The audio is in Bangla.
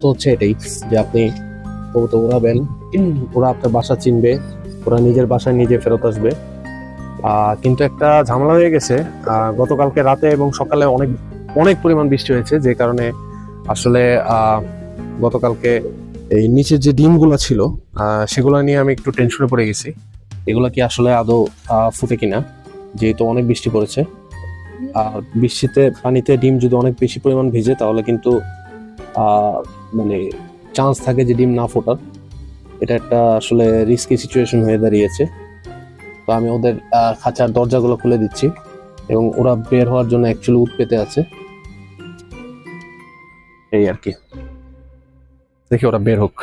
তো হচ্ছে এটাই যে আপনি কবুতর উড়াবেন, ওরা আপনার বাসা চিনবে, ওরা নিজের বাসায় নিজে ফেরত আসবে। কিন্তু একটা ঝামেলা হয়ে গেছে। গতকালকে রাতে এবং সকালে অনেক অনেক পরিমাণ বৃষ্টি হয়েছে, যে কারণে আসলে গতকালকে এই নিচের যে ডিমগুলো ছিল সেগুলো নিয়ে আমি একটু টেনশনে পড়ে গেছি। এগুলো কি আসলে আদৌ ফুটে কিনা, যেহেতু অনেক বৃষ্টি পড়েছে। আর বৃষ্টিতে পানিতে ডিম যদি অনেক বেশি পরিমাণ ভিজে তাহলে কিন্তু মানে চান্স থাকে যে ডিম না ফোটার। এটা একটা আসলে রিস্কি সিচুয়েশন হয়ে দাঁড়িয়েছে। তো আমি ওদের খাঁচার দরজাগুলো খুলে দিচ্ছি এবং ওরা বের হওয়ার জন্য অ্যাকচুয়ালি উৎ পেতে আছে, এই আর কি। দেখি ওরা বের হোক।